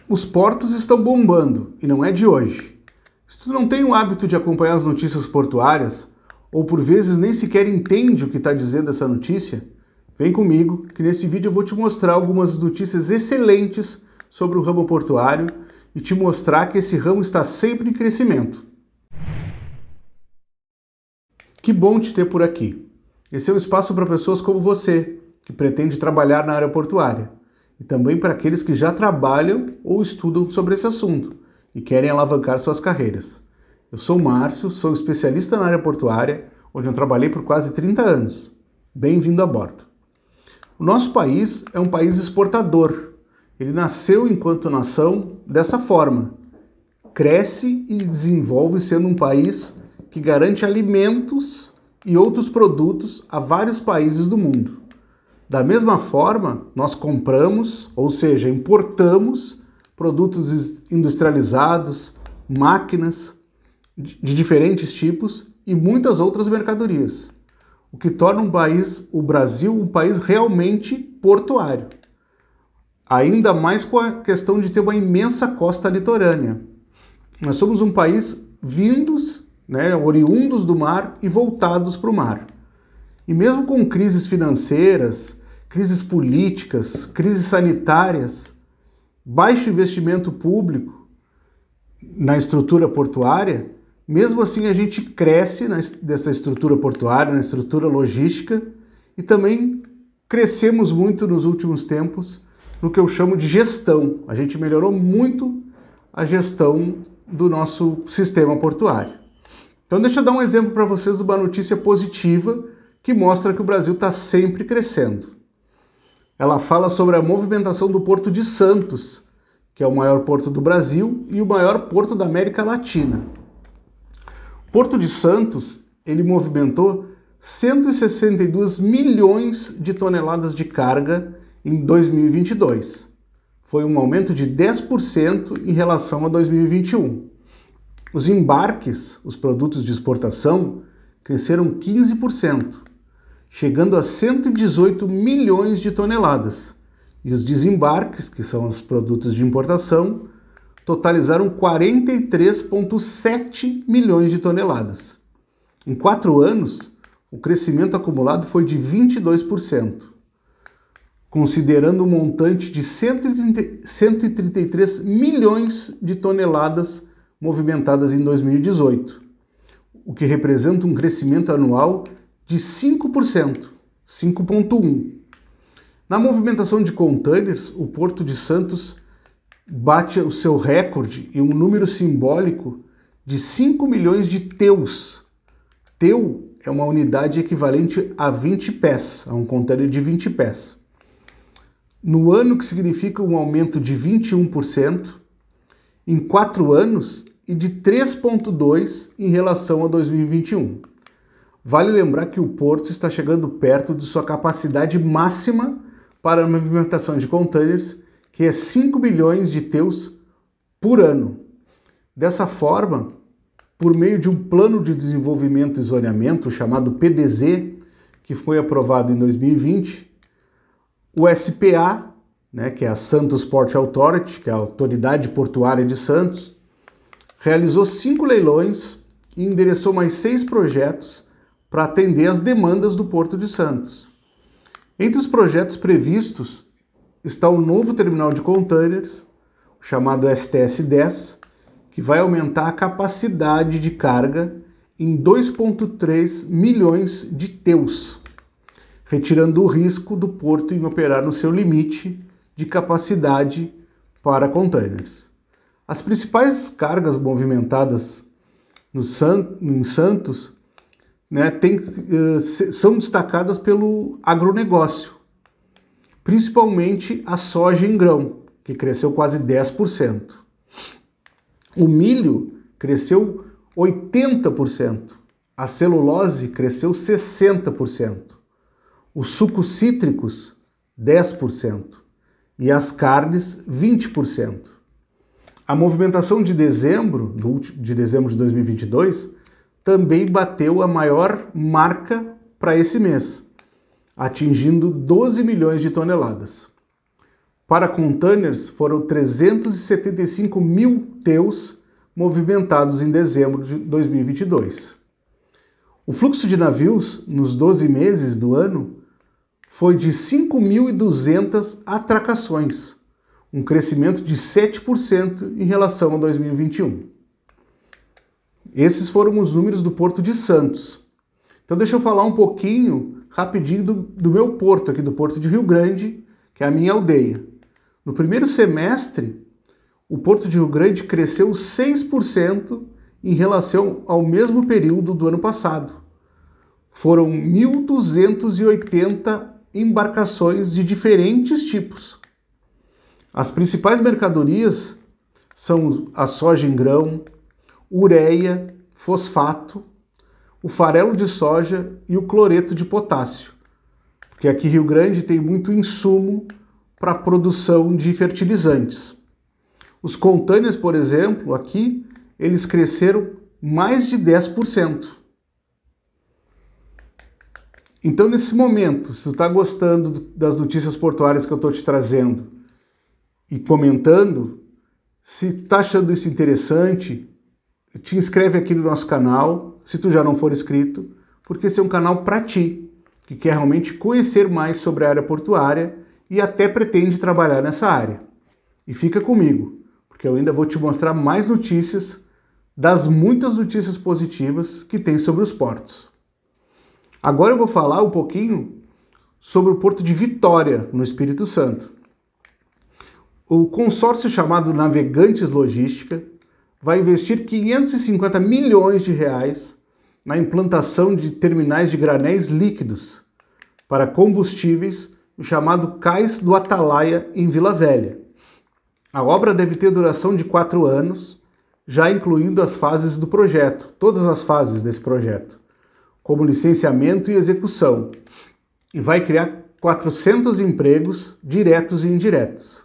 Os portos estão bombando, e não é de hoje. Se tu não tem o hábito de acompanhar as notícias portuárias, ou por vezes nem sequer entende o que está dizendo essa notícia, vem comigo que nesse vídeo eu vou te mostrar algumas notícias excelentes sobre o ramo portuário e te mostrar que esse ramo está sempre em crescimento. Que bom te ter por aqui. Esse é um espaço para pessoas como você, que pretende trabalhar na área portuária, e também para aqueles que já trabalham ou estudam sobre esse assunto e querem alavancar suas carreiras. Eu sou o Márcio, sou especialista na área portuária, onde eu trabalhei por quase 30 anos. Bem-vindo a bordo. O nosso país é um país exportador. Ele nasceu enquanto nação dessa forma. Cresce e desenvolve sendo um país que garante alimentos e outros produtos a vários países do mundo. Da mesma forma, nós compramos, ou seja, importamos produtos industrializados, máquinas de diferentes tipos e muitas outras mercadorias, o que torna o Brasil um país realmente portuário. Ainda mais com a questão de ter uma imensa costa litorânea. Nós somos um país oriundos do mar e voltados para o mar. E mesmo com crises financeiras, crises políticas, crises sanitárias, baixo investimento público na estrutura portuária, mesmo assim a gente cresce nessa estrutura portuária, na estrutura logística, e também crescemos muito nos últimos tempos no que eu chamo de gestão. A gente melhorou muito a gestão do nosso sistema portuário. Então deixa eu dar um exemplo para vocês de uma notícia positiva que mostra que o Brasil está sempre crescendo. Ela fala sobre a movimentação do Porto de Santos, que é o maior porto do Brasil e o maior porto da América Latina. O Porto de Santos, ele movimentou 162 milhões de toneladas de carga em 2022. Foi um aumento de 10% em relação a 2021. Os embarques, os produtos de exportação, cresceram 15%, chegando a 118 milhões de toneladas. E os desembarques, que são os produtos de importação, totalizaram 43,7 milhões de toneladas. Em 4 anos, o crescimento acumulado foi de 22%, considerando um montante de 133 milhões de toneladas movimentadas em 2018, o que representa um crescimento anual de 5%, 5,1%. Na movimentação de contêineres, o Porto de Santos bate o seu recorde e um número simbólico de 5 milhões de teus. Teu é uma unidade equivalente a 20 pés, a um contêiner de 20 pés. No ano, que significa um aumento de 21%, em 4 anos, e de 3,2% em relação a 2021. Vale lembrar que o porto está chegando perto de sua capacidade máxima para a movimentação de contêineres, que é 5 milhões de teus por ano. Dessa forma, por meio de um plano de desenvolvimento e zoneamento chamado PDZ, que foi aprovado em 2020, o SPA, que é a Santos Port Authority, que é a Autoridade Portuária de Santos, realizou 5 leilões e endereçou mais 6 projetos para atender às demandas do Porto de Santos. Entre os projetos previstos está o novo terminal de contêineres, chamado STS-10, que vai aumentar a capacidade de carga em 2,3 milhões de teus, retirando o risco do porto em operar no seu limite de capacidade para contêineres. As principais cargas movimentadas em Santos são destacadas pelo agronegócio, principalmente a soja em grão, que cresceu quase 10%. O milho cresceu 80%, a celulose cresceu 60%, os sucos cítricos 10% e as carnes 20%. A movimentação de dezembro de 2022 também bateu a maior marca para esse mês, atingindo 12 milhões de toneladas. Para containers, foram 375 mil TEUs movimentados em dezembro de 2022. O fluxo de navios nos 12 meses do ano foi de 5.200 atracações, um crescimento de 7% em relação a 2021. Esses foram os números do Porto de Santos. Então deixa eu falar um pouquinho rapidinho do meu porto, aqui do Porto de Rio Grande, que é a minha aldeia. No primeiro semestre, o Porto de Rio Grande cresceu 6% em relação ao mesmo período do ano passado. Foram 1.280 embarcações de diferentes tipos. As principais mercadorias são a soja em grão, ureia, fosfato, o farelo de soja e o cloreto de potássio, porque aqui em Rio Grande tem muito insumo para a produção de fertilizantes. Os contâneos, por exemplo, aqui, eles cresceram mais de 10%. Então, nesse momento, se tu está gostando das notícias portuárias que eu estou te trazendo e comentando, se tu está achando isso interessante, te inscreve aqui no nosso canal, se tu já não for inscrito, porque esse é um canal para ti, que quer realmente conhecer mais sobre a área portuária e até pretende trabalhar nessa área. E fica comigo, porque eu ainda vou te mostrar mais notícias das muitas notícias positivas que tem sobre os portos. Agora eu vou falar um pouquinho sobre o Porto de Vitória, no Espírito Santo. O consórcio chamado Navegantes Logística vai investir 550 milhões de reais na implantação de terminais de granéis líquidos para combustíveis, o chamado Cais do Atalaia, em Vila Velha. A obra deve ter duração de 4 anos, já incluindo as fases do projeto, todas as fases desse projeto, como licenciamento e execução, e vai criar 400 empregos diretos e indiretos.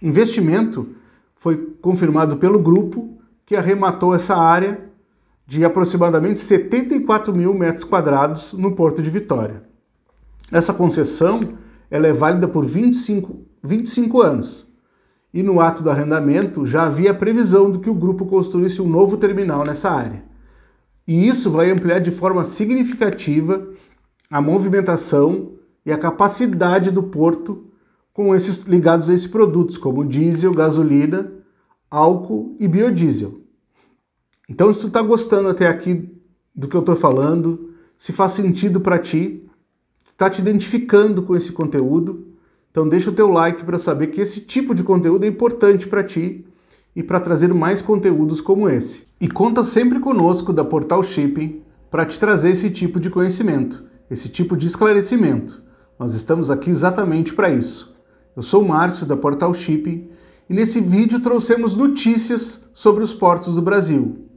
O investimento foi confirmado pelo grupo, que arrematou essa área de aproximadamente 74 mil metros quadrados no Porto de Vitória. Essa concessão ela é válida por 25 anos. E no ato do arrendamento já havia previsão de que o grupo construísse um novo terminal nessa área. E isso vai ampliar de forma significativa a movimentação e a capacidade do porto com esses ligados a esses produtos, como diesel, gasolina, álcool e biodiesel. Então, se tu está gostando até aqui do que eu estou falando, se faz sentido para ti, está te identificando com esse conteúdo, então deixa o teu like para saber que esse tipo de conteúdo é importante para ti e para trazer mais conteúdos como esse. E conta sempre conosco da Portal Shipping para te trazer esse tipo de conhecimento, esse tipo de esclarecimento. Nós estamos aqui exatamente para isso. Eu sou o Márcio da Portal Shipping e nesse vídeo trouxemos notícias sobre os portos do Brasil.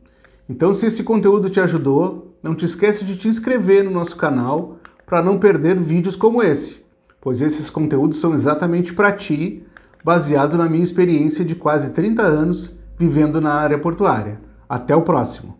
Então, se esse conteúdo te ajudou, não te esquece de te inscrever no nosso canal para não perder vídeos como esse, pois esses conteúdos são exatamente para ti, baseado na minha experiência de quase 30 anos vivendo na área portuária. Até o próximo!